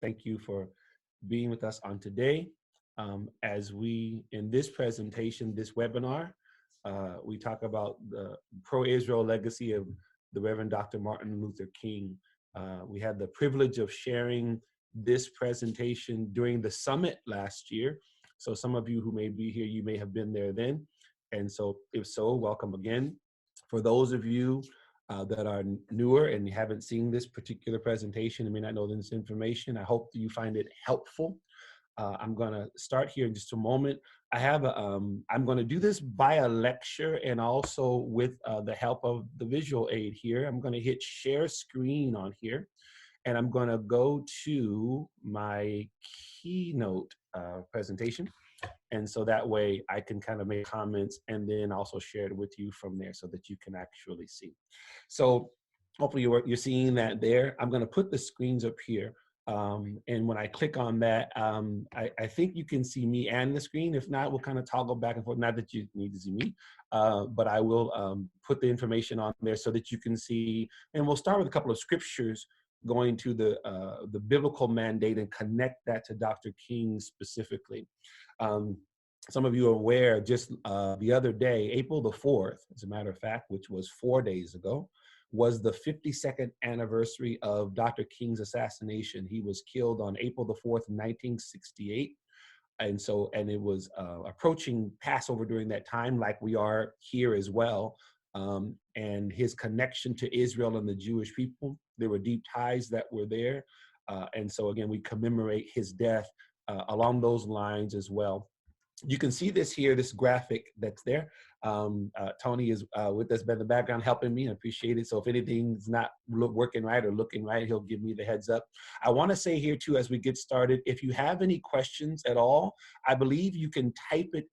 Thank you for being with us on today. As we, in this presentation, this webinar, we talk about the pro-Israel legacy of the Reverend Dr. Martin Luther King. We had the privilege of sharing this presentation during the summit last year. So some of you who may be here, you may have been there then. And so if so, welcome again. For those of you that are newer and you haven't seen this particular presentation and may not know this information, I hope that you find it helpful. I'm going to start here in just a moment. I'm going to do this by a lecture and also with the help of the visual aid here. I'm going to hit share screen on here, and I'm going to go to my keynote presentation. And so that way I can kind of make comments and then also share it with you from there so that you can actually see. So hopefully you're seeing that there. I'm going to put the screens up here. And when I click on that, I think you can see me and the screen. If not, we'll kind of toggle back and forth. Not that you need to see me, but I will put the information on there so that you can see. And we'll start with a couple of scriptures going to the biblical mandate and connect that to Dr. King specifically. Some of you are aware, just the other day, April the 4th, as a matter of fact, which was 4 days ago, was the 52nd anniversary of Dr. King's assassination. He was killed on April the 4th, 1968. And it was approaching Passover during that time, like we are here as well. And his connection to Israel and the Jewish people, there were deep ties that were there. And so again, we commemorate his death along those lines as well. You can see this here, this graphic that's there. Tony is with us in the background helping me. I appreciate it. So if anything's not working right or looking right, he'll give me the heads up. I want to say here too, as we get started, if you have any questions at all, I believe you can type it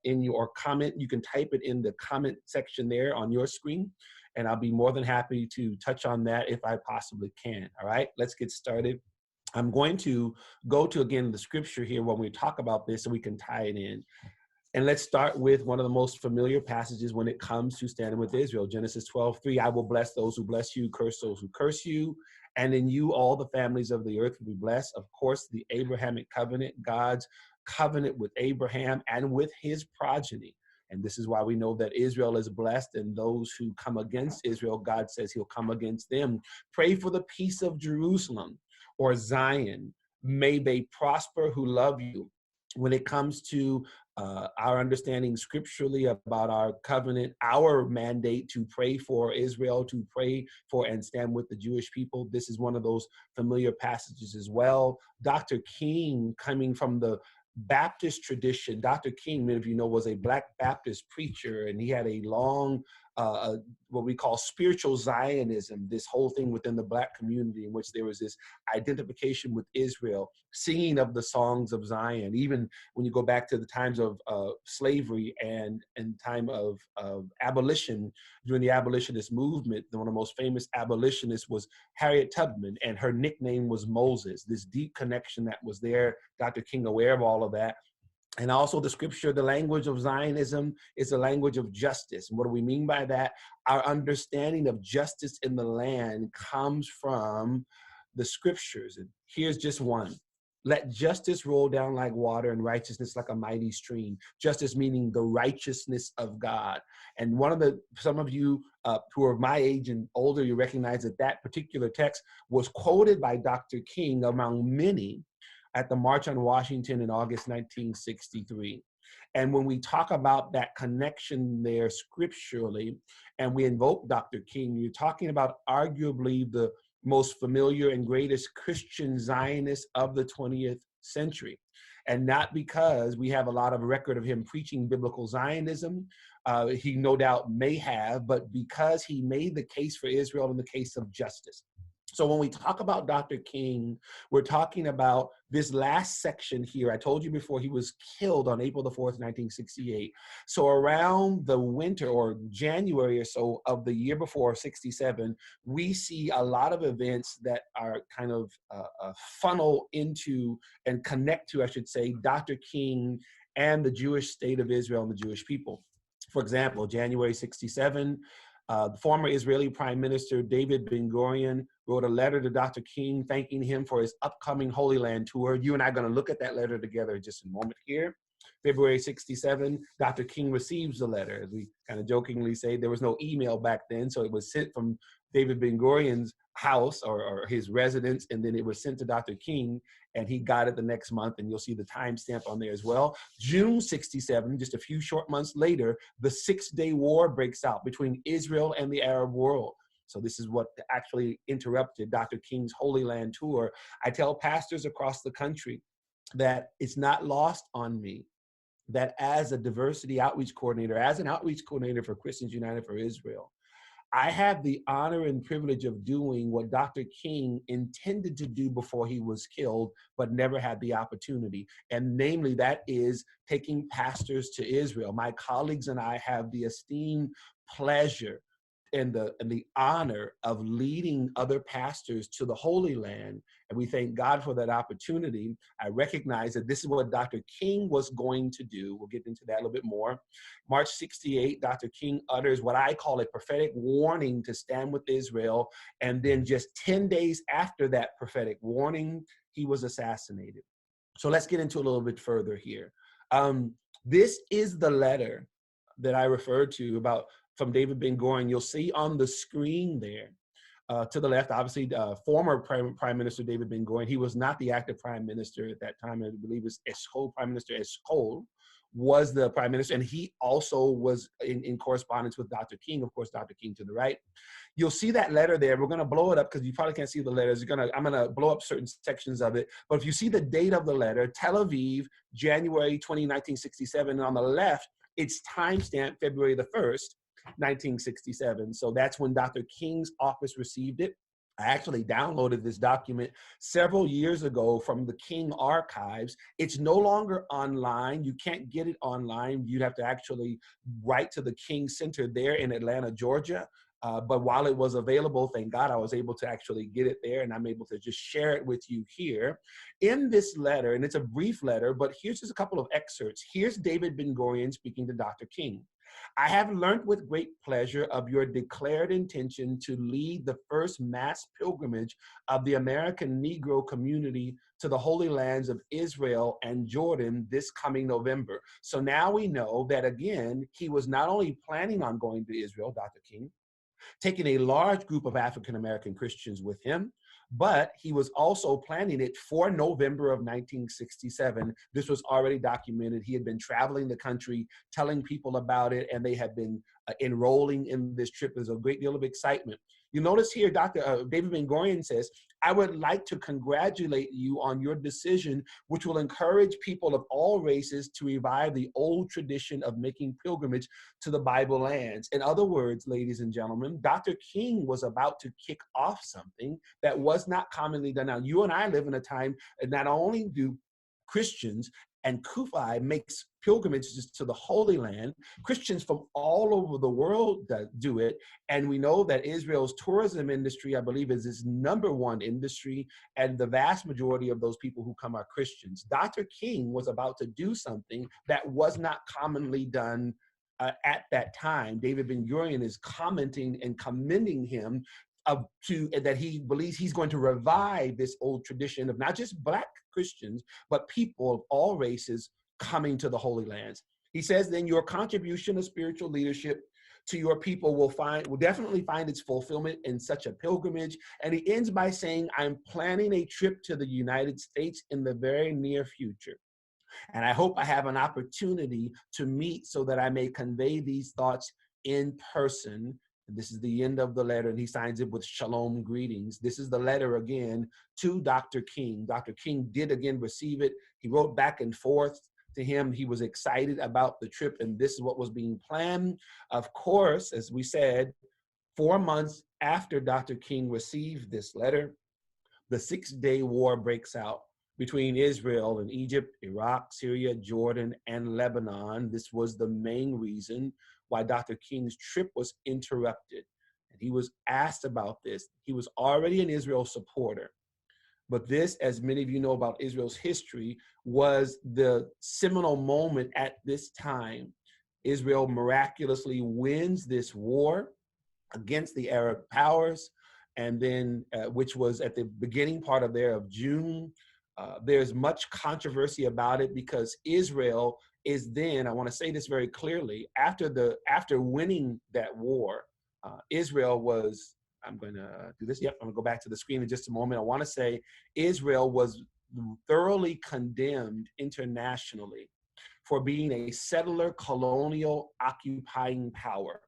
in your comment. You can type it in the comment section there on your screen, and I'll be more than happy to touch on that if I possibly can. All right, let's get started. I'm going to go to, again, the scripture here when we talk about this so we can tie it in. And let's start with one of the most familiar passages when it comes to standing with Israel. Genesis 12:3, I will bless those who bless you, curse those who curse you, and in you all the families of the earth will be blessed. Of course, the Abrahamic covenant, God's covenant with Abraham and with his progeny. And this is why we know that Israel is blessed, and those who come against Israel, God says he'll come against them. Pray for the peace of Jerusalem or Zion. May they prosper who love you. When it comes to our understanding scripturally about our covenant, our mandate to pray for Israel, to pray for and stand with the Jewish people, this is one of those familiar passages as well. Dr. King, coming from the Baptist tradition, Dr. King, many of you know, was a Black Baptist preacher, and he had a long what we call spiritual Zionism, this whole thing within the Black community in which there was this identification with Israel, singing of the songs of Zion. Even when you go back to the times of slavery and time of abolition, during the abolitionist movement, one of the most famous abolitionists was Harriet Tubman, and her nickname was Moses, this deep connection that was there. Dr. King, aware of all of that. And also the scripture, the language of Zionism is the language of justice. And what do we mean by that? Our understanding of justice in the land comes from the scriptures. And here's just one. Let justice roll down like water and righteousness like a mighty stream. Justice meaning the righteousness of God. And some of you who are my age and older, you recognize that that particular text was quoted by Dr. King among many at the March on Washington in August 1963. And when we talk about that connection there scripturally, and we invoke Dr. King, you're talking about arguably the most familiar and greatest Christian Zionist of the 20th century. And not because we have a lot of record of him preaching biblical Zionism, he no doubt may have, but because he made the case for Israel in the case of justice. So when we talk about Dr. King, we're talking about this last section here. I told you before, he was killed on April the 4th, 1968. So around the winter or January or so of the year before, 67, we see a lot of events that are kind of funnel into and connect to, I should say, Dr. King and the Jewish state of Israel and the Jewish people. For example, January 67, The former Israeli Prime Minister David Ben-Gurion wrote a letter to Dr. King thanking him for his upcoming Holy Land tour. You and I are going to look at that letter together in just a moment here. February 67, Dr. King receives the letter. As we kind of jokingly say, there was no email back then, so it was sent from David Ben-Gurion's house or his residence, and then it was sent to Dr. King, and he got it the next month, and you'll see the timestamp on there as well. June 67, just a few short months later, the Six-Day War breaks out between Israel and the Arab world. So this is what actually interrupted Dr. King's Holy Land tour. I tell pastors across the country that it's not lost on me that as a diversity outreach coordinator, as an outreach coordinator for Christians United for Israel, I have the honor and privilege of doing what Dr. King intended to do before he was killed, but never had the opportunity. And namely, that is taking pastors to Israel. My colleagues and I have the esteemed pleasure and the honor of leading other pastors to the Holy Land. And we thank God for that opportunity. I recognize that this is what Dr. King was going to do. We'll get into that a little bit more. March 68, Dr. King utters what I call a prophetic warning to stand with Israel. And then just 10 days after that prophetic warning, he was assassinated. So let's get into a little bit further here. This is the letter that I referred to about from David Ben-Gurion. You'll see on the screen there, to the left, obviously, former Prime Minister David Ben-Gurion. He was not the active Prime Minister at that time. I believe it was Eshkol, Prime Minister Eshkol was the Prime Minister, and he also was in correspondence with Dr. King. Of course, Dr. King to the right. You'll see that letter there. We're going to blow it up because you probably can't see the letters. I'm going to blow up certain sections of it. But if you see the date of the letter, Tel Aviv, January 20, 1967, and on the left, it's timestamped February the 1st, 1967. So that's when Dr. King's office received it. I actually downloaded this document several years ago from the King archives. It's no longer online. You can't get it online. You'd have to actually write to the King Center there in Atlanta, Georgia. But while it was available, thank God I was able to actually get it there, and I'm able to just share it with you here. In this letter, and it's a brief letter, but here's just a couple of excerpts. Here's David Ben-Gurion speaking to Dr. King. I have learned with great pleasure of your declared intention to lead the first mass pilgrimage of the American Negro community to the Holy Lands of Israel and Jordan this coming November. So now we know that, again, he was not only planning on going to Israel, Dr. King, taking a large group of African-American Christians with him, but he was also planning it for November of 1967. This was already documented. He had been traveling the country, telling people about it, and they had been enrolling in this trip. There's a great deal of excitement. You notice here, David Ben-Gurion says, I would like to congratulate you on your decision, which will encourage people of all races to revive the old tradition of making pilgrimage to the Bible lands. In other words, ladies and gentlemen, Dr. King was about to kick off something that was not commonly done. Now, you and I live in a time, not only do Christians and CUFI makes pilgrimages to the Holy Land. Christians from all over the world do it. And we know that Israel's tourism industry, I believe, is its #1 industry. And the vast majority of those people who come are Christians. Dr. King was about to do something that was not commonly done at that time. David Ben-Gurion is commenting and commending him that he believes he's going to revive this old tradition of not just Black Christians, but people of all races coming to the Holy Lands. He says, then your contribution of spiritual leadership to your people will definitely find its fulfillment in such a pilgrimage. And he ends by saying, I'm planning a trip to the United States in the very near future. And I hope I have an opportunity to meet so that I may convey these thoughts in person. This is the end of the letter, and he signs it with shalom greetings. This is the letter again to Dr. King. Dr. King did again receive it. He wrote back and forth to him. He was excited about the trip, and this is what was being planned. Of course, as we said, 4 months after Dr. King received this letter, the Six-Day War breaks out between Israel and Egypt, Iraq, Syria, Jordan, and Lebanon. This was the main reason why Dr. King's trip was interrupted. And he was asked about this. He was already an Israel supporter. But this, as many of you know about Israel's history, was the seminal moment at this time. Israel miraculously wins this war. against the Arab powers, and then which was at the beginning part of June. There's much controversy about it because Israel is then, I want to say this very clearly, after winning that war, Israel was, I'm going to do this. Yep, I'm going to go back to the screen in just a moment. I want to say Israel was thoroughly condemned internationally for being a settler, colonial, occupying power.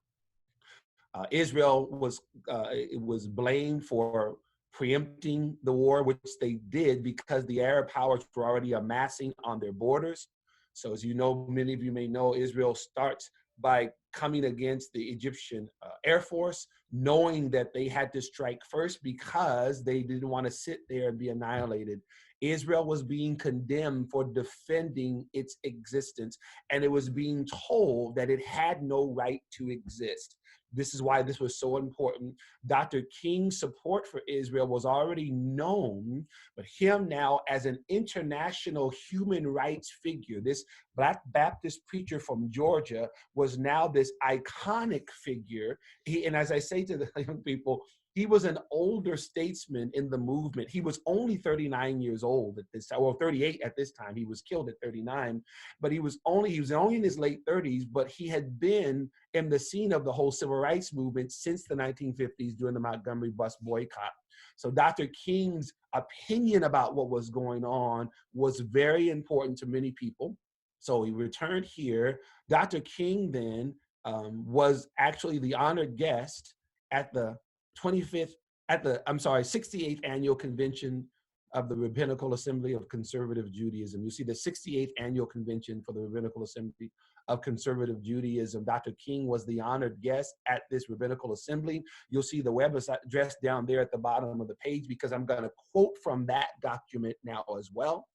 Israel was blamed for preempting the war, which they did because the Arab powers were already amassing on their borders. So as you know, many of you may know, Israel starts by coming against the Egyptian Air Force, knowing that they had to strike first because they didn't want to sit there and be annihilated. Israel was being condemned for defending its existence, and it was being told that it had no right to exist. This is why this was so important. Dr. King's support for Israel was already known, but him now as an international human rights figure, this Black Baptist preacher from Georgia was now this iconic figure. And as I say to the young people, he was an older statesman in the movement. He was only 39 years old at this time, well, 38 at this time. He was killed at 39, but he was only in his late 30s, but he had been in the scene of the whole civil rights movement since the 1950s during the Montgomery bus boycott. So Dr. King's opinion about what was going on was very important to many people. So he returned here. Dr. King then was actually the honored guest at the 68th annual convention of the Rabbinical Assembly of Conservative Judaism. You see the 68th annual convention for the Rabbinical Assembly of Conservative Judaism. Dr. King was the honored guest at this Rabbinical Assembly. You'll see the web address down there at the bottom of the page because I'm going to quote from that document now as well.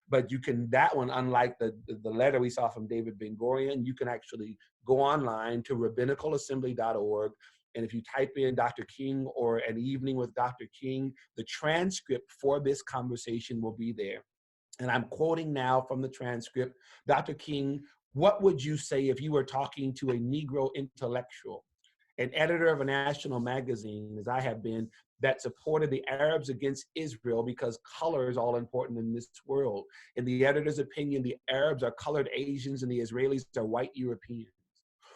But you can, that one, unlike the letter we saw from David Ben-Gurion, you can actually go online to rabbinicalassembly.org. And if you type in Dr. King or an evening with Dr. King, the transcript for this conversation will be there. And I'm quoting now from the transcript. Dr. King, what would you say if you were talking to a Negro intellectual, an editor of a national magazine, as I have been, that supported the Arabs against Israel because color is all important in this world? In the editor's opinion, the Arabs are colored Asians and the Israelis are white Europeans.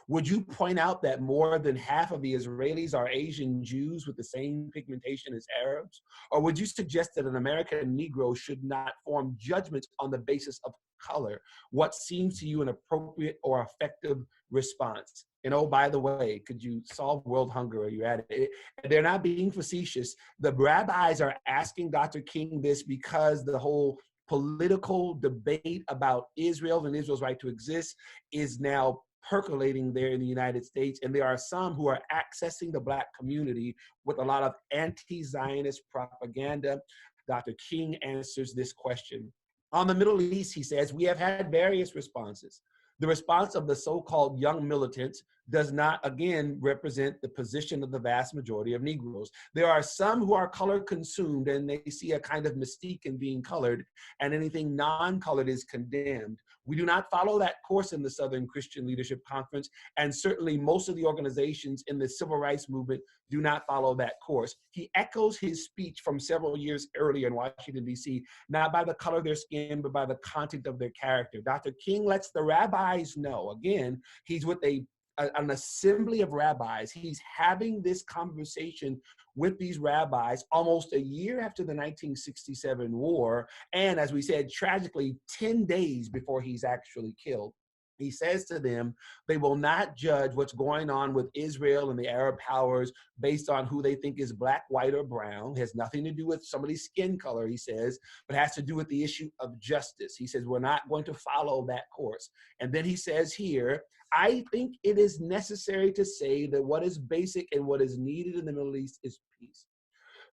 Would you point out that more than half of the Israelis are Asian Jews with the same pigmentation as Arabs? Or would you suggest that an American Negro should not form judgments on the basis of color? What seems to you an appropriate or effective response? And oh, by the way, could you solve world hunger? Are you at it? They're not being facetious. The rabbis are asking Dr. King this because the whole political debate about Israel and Israel's right to exist is now percolating there in the United States. And there are some who are accessing the Black community with a lot of anti-Zionist propaganda. Dr. King answers this question. On the Middle East, he says, we have had various responses. The response of the so-called young militants does not, again, represent the position of the vast majority of Negroes. There are some who are color consumed and they see a kind of mystique in being colored, and anything non-colored is condemned. We do not follow that course in the Southern Christian Leadership Conference, and certainly most of the organizations in the civil rights movement do not follow that course. He echoes his speech from several years earlier in Washington, D.C., not by the color of their skin, but by the content of their character. Dr. King lets the rabbis know, again, he's with an assembly of rabbis. He's having this conversation with these rabbis almost a year after the 1967 war. And as we said, tragically, 10 days before he's actually killed. He says to them, they will not judge what's going on with Israel and the Arab powers based on who they think is black, white, or brown. It has nothing to do with somebody's skin color, he says, but has to do with the issue of justice. He says, we're not going to follow that course. And then he says here, I think it is necessary to say that what is basic and what is needed in the Middle East is peace.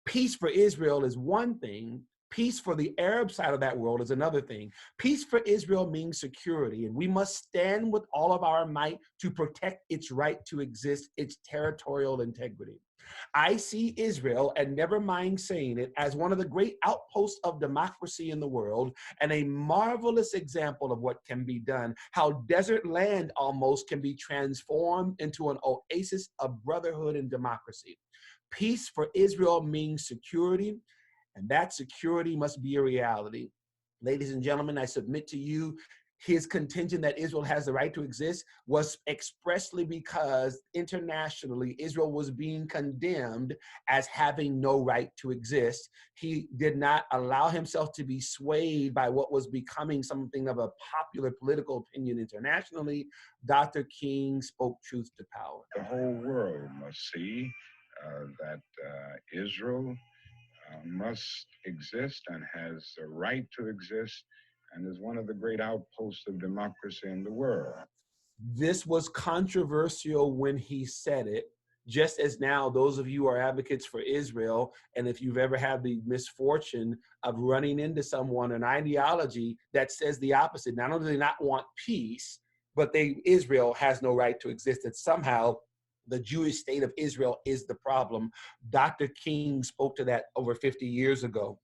Peace for Israel is one thing. Peace for the Arab side of that world is another thing. Peace for Israel means security, and we must stand with all of our might to protect its right to exist, its territorial integrity. I see Israel, and never mind saying it, as one of the great outposts of democracy in the world and a marvelous example of what can be done, how desert land almost can be transformed into an oasis of brotherhood and democracy. Peace for Israel means security, and that security must be a reality. Ladies and gentlemen, I submit to you his contention that Israel has the right to exist was expressly because internationally Israel was being condemned as having no right to exist. He did not allow himself to be swayed by what was becoming something of a popular political opinion internationally. Dr. King spoke truth to power. The whole world must see that Israel must exist and has a right to exist and is one of the great outposts of democracy in the world. This was controversial when he said it, just as now those of you are advocates for Israel, and if you've ever had the misfortune of running into someone, an ideology that says the opposite, not only do they not want peace, but Israel has no right to exist, that somehow the Jewish state of Israel is the problem. Dr. King spoke to that over 50 years ago.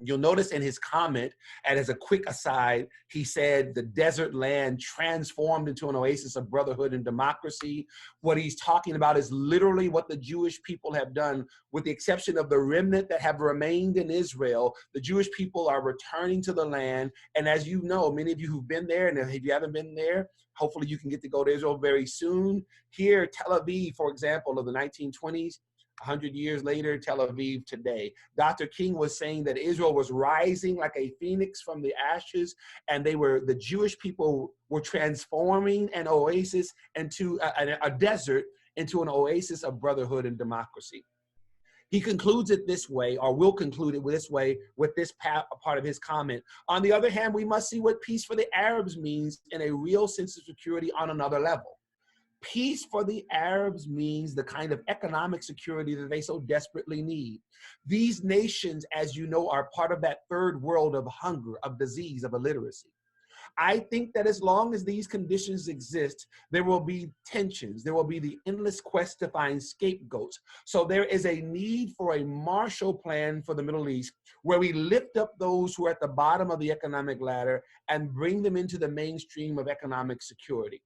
You'll notice in his comment, and as a quick aside, he said the desert land transformed into an oasis of brotherhood and democracy. What he's talking about is literally what the Jewish people have done, with the exception of the remnant that have remained in Israel. The Jewish people are returning to the land. And as you know, many of you who've been there, and if you haven't been there, hopefully you can get to go to Israel very soon. Here, Tel Aviv, for example, of the 1920s, 100 years later, Tel Aviv today. Dr. King was saying that Israel was rising like a phoenix from the ashes, and the Jewish people were transforming an oasis into a desert into an oasis of brotherhood and democracy. He concludes it this way, or will conclude it this way, with this part of his comment. On the other hand, we must see what peace for the Arabs means in a real sense of security on another level. Peace for the Arabs means the kind of economic security that they so desperately need. These nations, as you know, are part of that third world of hunger, of disease, of illiteracy. I think that as long as these conditions exist, there will be tensions. There will be the endless quest to find scapegoats. So there is a need for a Marshall Plan for the Middle East, where we lift up those who are at the bottom of the economic ladder and bring them into the mainstream of economic security.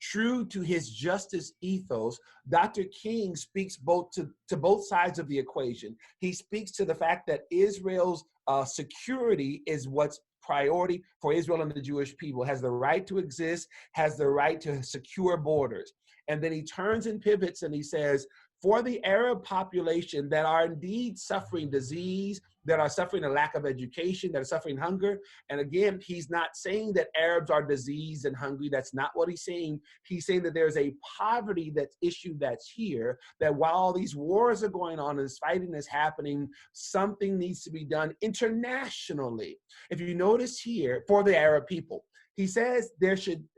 True to his justice ethos, Dr. King speaks both to both sides of the equation. He speaks to the fact that Israel's security is what's priority for Israel and the Jewish people, has the right to exist, has the right to secure borders. And then he turns and pivots and he says, for the Arab population that are indeed suffering disease, that are suffering a lack of education, that are suffering hunger. And again, he's not saying that Arabs are diseased and hungry. That's not what he's saying. He's saying that there's a poverty that's here, that while all these wars are going on and this fighting is happening, something needs to be done internationally. If you notice here, for the Arab people, he says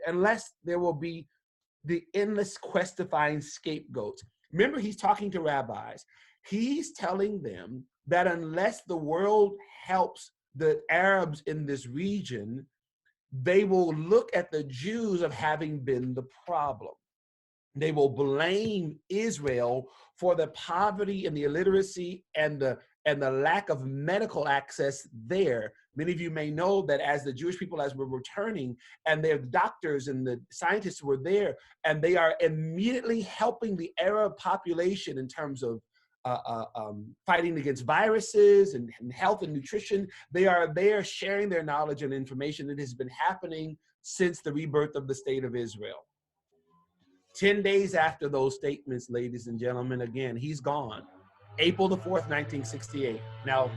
unless there will be the endless quest to find scapegoats. Remember, he's talking to rabbis. He's telling them that unless the world helps the Arabs in this region, they will look at the Jews of having been the problem. They will blame Israel for the poverty and the illiteracy and the lack of medical access there. Many of you may know that as the Jewish people, as we're returning, and their doctors and the scientists were there, and they are immediately helping the Arab population in terms of fighting against viruses and health and nutrition. They are there sharing their knowledge and information that has been happening since the rebirth of the state of Israel. 10 days after those statements, ladies and gentlemen, again, he's gone. April the 4th, 1968. Now,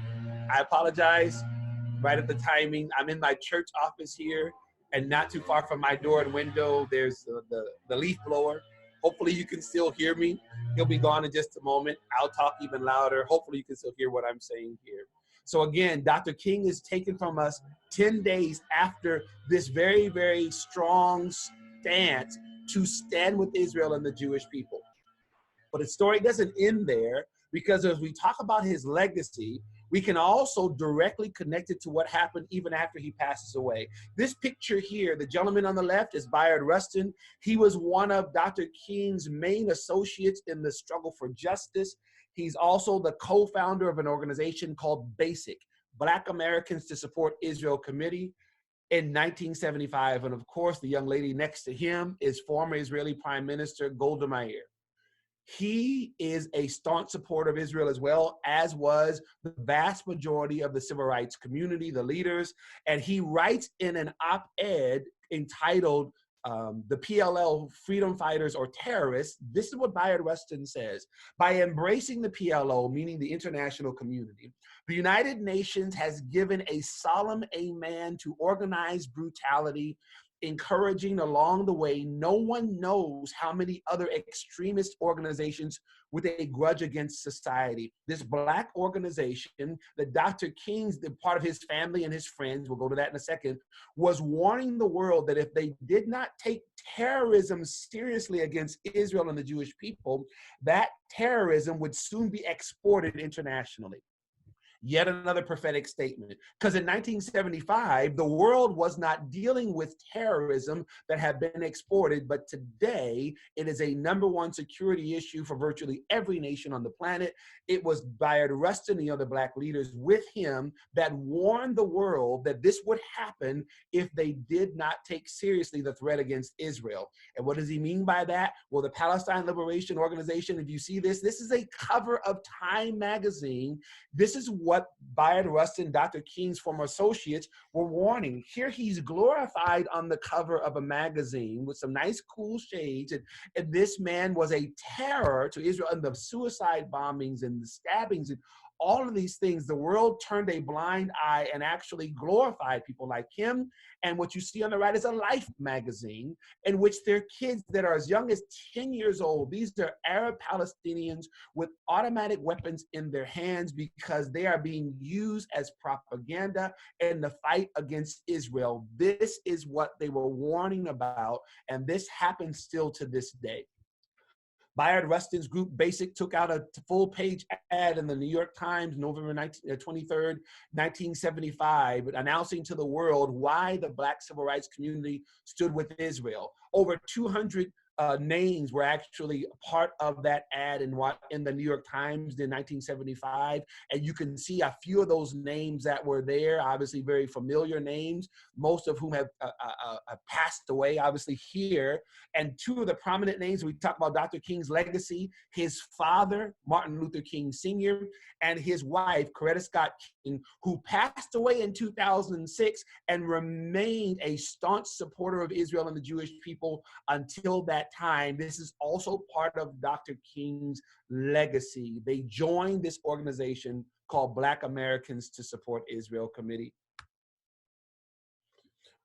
I apologize right at the timing. I'm in my church office here, and not too far from my door and window, there's the leaf blower. Hopefully you can still hear me. He'll be gone in just a moment. I'll talk even louder. Hopefully you can still hear what I'm saying here. So again, Dr. King is taken from us 10 days after this very, very strong stance to stand with Israel and the Jewish people. But the story doesn't end there, because as we talk about his legacy, we can also directly connect it to what happened even after he passes away. This picture here, the gentleman on the left is Bayard Rustin. He was one of Dr. King's main associates in the struggle for justice. He's also the co-founder of an organization called BASIC, Black Americans to Support Israel Committee, in 1975. And of course, the young lady next to him is former Israeli Prime Minister Golda Meir. He is a staunch supporter of Israel as well, as was the vast majority of the civil rights community, the leaders. And he writes in an op-ed entitled The PLO Freedom Fighters or Terrorists. This is what Bayard Rustin says: by embracing the PLO, meaning the international community, the United Nations has given a solemn amen to organized brutality, encouraging along the way no one knows how many other extremist organizations with a grudge against society. This Black organization that Dr. King's, the part of his family and his friends, we'll go to that in a second, was warning the world that if they did not take terrorism seriously against Israel and the Jewish people, that terrorism would soon be exported internationally. Yet another prophetic statement. Because in 1975, the world was not dealing with terrorism that had been exported, but today it is a #1 security issue for virtually every nation on the planet. It was Bayard Rustin and the other Black leaders with him that warned the world that this would happen if they did not take seriously the threat against Israel. And what does he mean by that? Well, the Palestine Liberation Organization, if you see this, this is a cover of Time magazine. This is what Bayard Rustin, Dr. King's former associates, were warning. Here he's glorified on the cover of a magazine with some nice cool shades, and this man was a terror to Israel, and the suicide bombings and the stabbings and all of these things. The world turned a blind eye and actually glorified people like him. And what you see on the right is a Life magazine in which there are kids that are as young as 10 years old. These are Arab Palestinians with automatic weapons in their hands because they are being used as propaganda in the fight against Israel. This is what they were warning about, and this happens still to this day. Bayard Rustin's group BASIC took out a full-page ad in the New York Times, November 23rd, 1975, announcing to the world why the Black civil rights community stood with Israel. Over 200 names were actually part of that ad in the New York Times in 1975. And you can see a few of those names that were there, obviously very familiar names, most of whom have passed away, obviously here. And two of the prominent names, we talk about Dr. King's legacy, his father, Martin Luther King Sr., and his wife, Coretta Scott King, who passed away in 2006 and remained a staunch supporter of Israel and the Jewish people until that time. This is also part of Dr. King's legacy. They joined this organization called Black Americans to Support Israel Committee.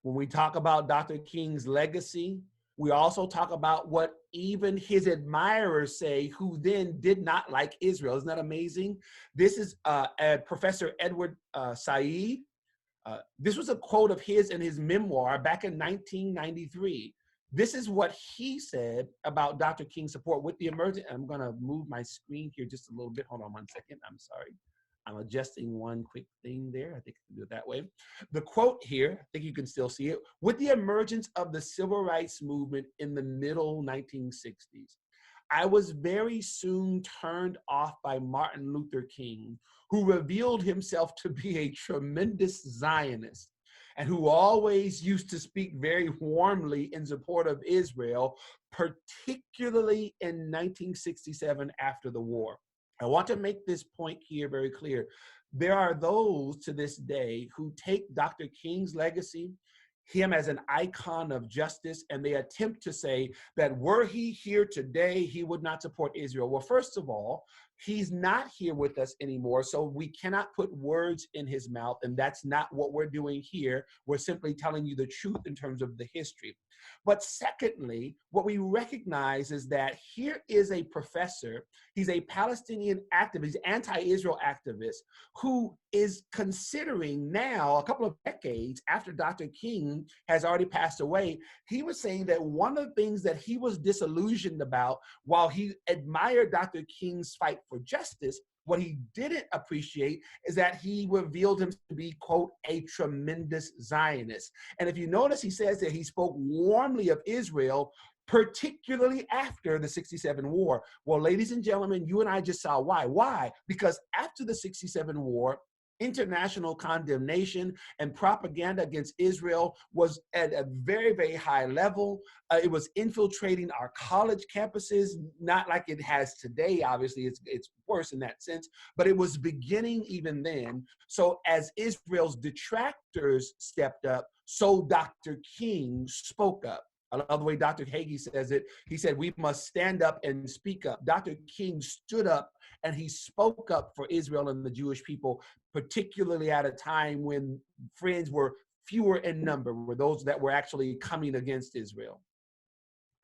When we talk about Dr. King's legacy, we also talk about what even his admirers say, who then did not like Israel. Isn't that amazing? This is Professor Edward Said. This was a quote of his in his memoir back in 1993. This is what he said about Dr. King's support with the emergent. I'm going to move my screen here just a little bit. Hold on one second. I'm sorry. I'm adjusting one quick thing there. I think I can do it that way. The quote here, I think you can still see it. With the emergence of the civil rights movement in the middle 1960s, I was very soon turned off by Martin Luther King, who revealed himself to be a tremendous Zionist and who always used to speak very warmly in support of Israel, particularly in 1967 after the war. I want to make this point here very clear. There are those to this day who take Dr. King's legacy, him as an icon of justice, and they attempt to say that were he here today, he would not support Israel. Well, first of all, he's not here with us anymore, so we cannot put words in his mouth, and that's not what we're doing here. We're simply telling you the truth in terms of the history. But secondly, what we recognize is that here is a professor, he's a Palestinian activist, he's an anti-Israel activist, who is considering now, a couple of decades after Dr. King has already passed away, he was saying that one of the things that he was disillusioned about while he admired Dr. King's fight for justice What he didn't appreciate is that he revealed him to be, quote, a tremendous Zionist. And if you notice, he says that he spoke warmly of Israel, particularly after the 67 war. Well, ladies and gentlemen, you and I just saw why. Why? Because after the 67 war, international condemnation and propaganda against Israel was at a very, very high level. It was infiltrating our college campuses, not like it has today. Obviously, it's worse in that sense, but it was beginning even then. So as Israel's detractors stepped up, so Dr. King spoke up. I love the way Dr. Hagee says it. He said, we must stand up and speak up. Dr. King stood up and he spoke up for Israel and the Jewish people, particularly at a time when friends were fewer in number, were those that were actually coming against Israel.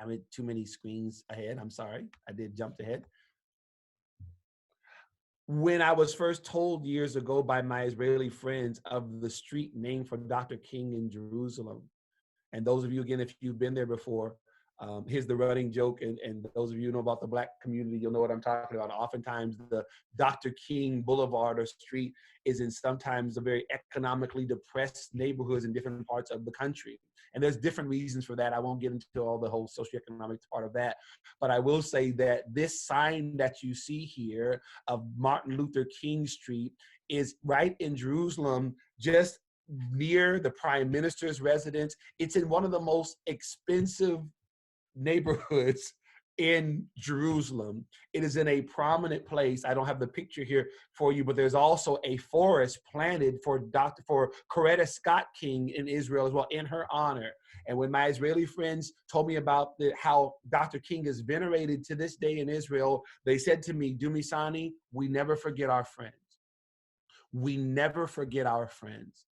I'm in too many screens ahead. I'm sorry. I did jump ahead. When I was first told years ago by my Israeli friends of the street named for Dr. King in Jerusalem, and those of you, again, if you've been there before, here's the running joke, and those of you who know about the Black community, you'll know what I'm talking about. Oftentimes, the Dr. King Boulevard or street is in sometimes a very economically depressed neighborhoods in different parts of the country. And there's different reasons for that. I won't get into all the whole socioeconomic part of that. But I will say that this sign that you see here of Martin Luther King Street is right in Jerusalem, just near the prime minister's residence. It's in one of the most expensive neighborhoods in Jerusalem. It is in a prominent place. I don't have the picture here for you, but there's also a forest planted for Coretta Scott King in Israel as well, in her honor. And when my Israeli friends told me about how Dr. King is venerated to this day in Israel, they said to me, Dumisani, we never forget our friends. We never forget our friends.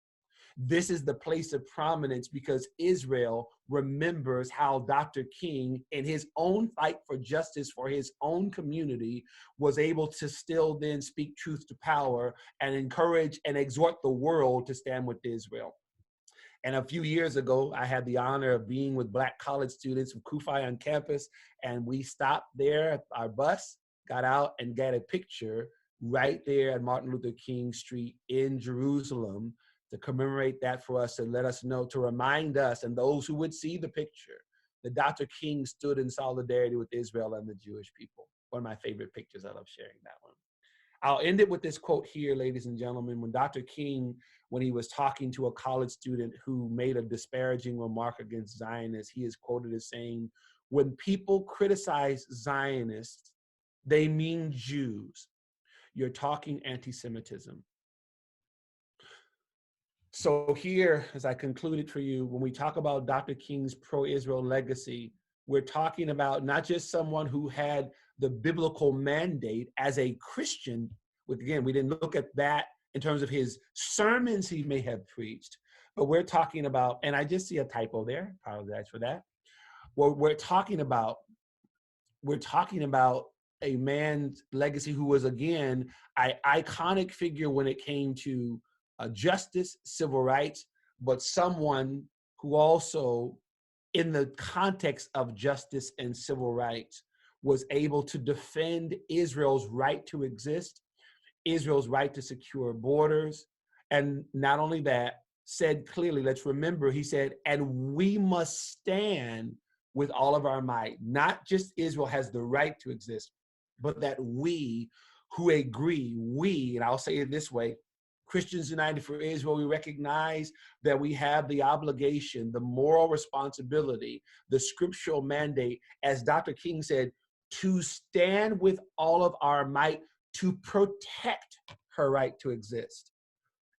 This is the place of prominence because Israel remembers how Dr. King, in his own fight for justice for his own community, was able to still then speak truth to power and encourage and exhort the world to stand with Israel. And a few years ago, I had the honor of being with Black college students from CUFI on campus, and we stopped there at our bus, got out and got a picture right there at Martin Luther King Street in Jerusalem, to commemorate that for us, to let us know, to remind us and those who would see the picture that Dr. King stood in solidarity with Israel and the Jewish people. One of my favorite pictures. I love sharing that one. I'll end it with this quote here, ladies and gentlemen. When Dr. King, when he was talking to a college student who made a disparaging remark against Zionists, he is quoted as saying, when people criticize Zionists, they mean Jews. You're talking anti-Semitism. So here, as I concluded for you, when we talk about Dr. King's pro-Israel legacy, we're talking about not just someone who had the biblical mandate as a Christian. Again, we didn't look at that in terms of his sermons he may have preached, but we're talking about, and I just see a typo there, apologize for that. Well, we're talking about a man's legacy who was, again, an iconic figure when it came to justice, civil rights, but someone who also, in the context of justice and civil rights, was able to defend Israel's right to exist, Israel's right to secure borders, and not only that, said clearly, let's remember, he said, and we must stand with all of our might. Not just Israel has the right to exist, but that we who agree, and I'll say it this way, Christians United for Israel, we recognize that we have the obligation, the moral responsibility, the scriptural mandate, as Dr. King said, to stand with all of our might to protect her right to exist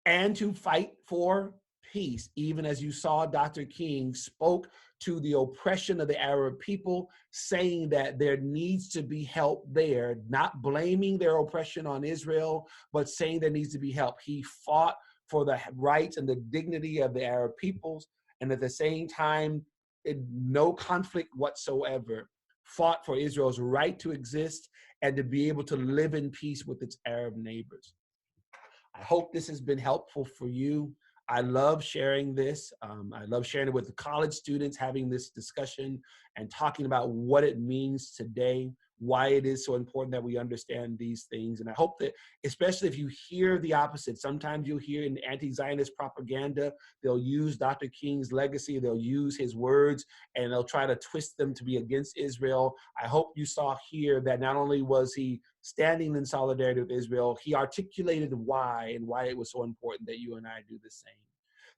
and to fight for peace. Even as you saw, Dr. King spoke to the oppression of the Arab people, saying that there needs to be help there, not blaming their oppression on Israel, but saying there needs to be help. He fought for the rights and the dignity of the Arab peoples, and at the same time, in no conflict whatsoever, fought for Israel's right to exist and to be able to live in peace with its Arab neighbors. I hope this has been helpful for you. I love sharing this. I love sharing it with the college students, having this discussion and talking about what it means today. why it is so important that we understand these things. And I hope that, especially if you hear the opposite, sometimes you'll hear in anti-Zionist propaganda, they'll use Dr. King's legacy, they'll use his words, and they'll try to twist them to be against Israel. I hope you saw here that not only was he standing in solidarity with Israel, he articulated why and why it was so important that you and I do the same.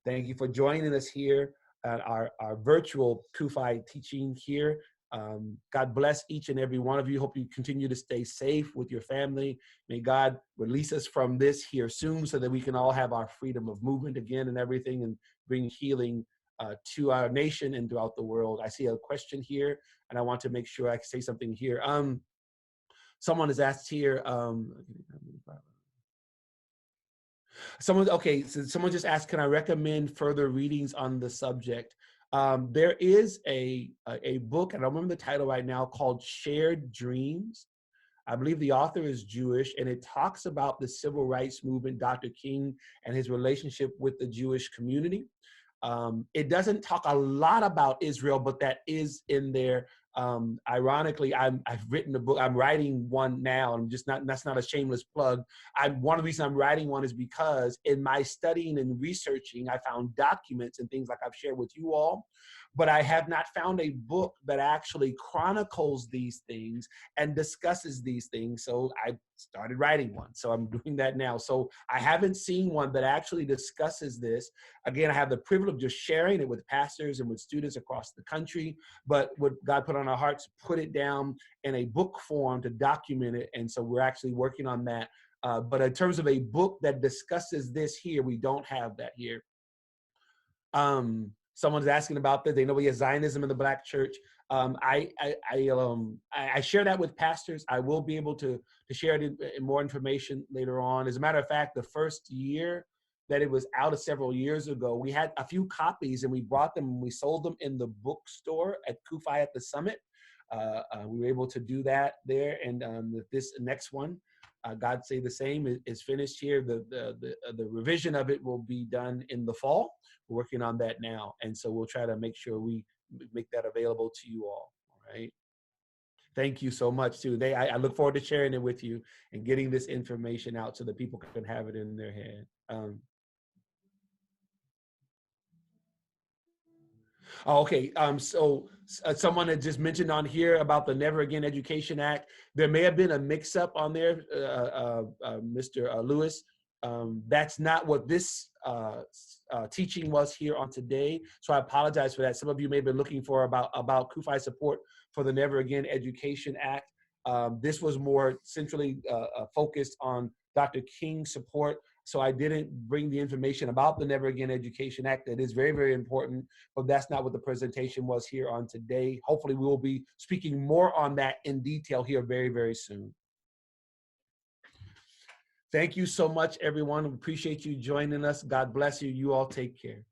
Thank you for joining us here at our virtual CUFI teaching here. God bless each and every one of you. Hope you continue to stay safe with your family. May God release us from this here soon so that we can all have our freedom of movement again and everything, and bring healing to our nation and throughout the world. I see a question here, and I want to make sure I can say something here. Someone has asked here, someone just asked, can I recommend further readings on the subject? There is a book, and I don't remember the title right now, called Shared Dreams. I believe the author is Jewish, and it talks about the civil rights movement, Dr. King, and his relationship with the Jewish community. It doesn't talk a lot about Israel, but that is in there. Ironically, I've written a book. I'm writing one now. That's not a shameless plug. One of the reasons I'm writing one is because in my studying and researching, I found documents and things like I've shared with you all, but I have not found a book that actually chronicles these things and discusses these things. So I started writing one. So I'm doing that now. So I haven't seen one that actually discusses this. Again, I have the privilege of just sharing it with pastors and with students across the country, but what God put on our hearts, put it down in a book form to document it. And so we're actually working on that. But in terms of a book that discusses this here, we don't have that here. Someone's asking about that. They know we have Zionism in the Black church. I share that with pastors. I will be able to share it in more information later on. As a matter of fact, the first year that it was out several years ago, we had a few copies and we brought them and we sold them in the bookstore at CUFI at the Summit. We were able to do that there. And this next one, God Say the Same, is finished here. The revision of it will be done in the fall. We're working on that now. And so we'll try to make sure we make that available to you all right? Thank you so much too. I look forward to sharing it with you and getting this information out so that people can have it in their head. Okay, so someone had just mentioned on here about the Never Again Education Act. There may have been a mix-up on there, Mr. Lewis. That's not what this teaching was here on today, so I apologize for that. Some of you may have been looking for about CUFI support for the Never Again Education Act. This was more centrally focused on Dr. King's support. So I didn't bring the information about the Never Again Education Act. That is very, very important, but that's not what the presentation was here on today. Hopefully we will be speaking more on that in detail here very, very soon. Thank you so much, everyone. We appreciate you joining us. God bless you. You all take care.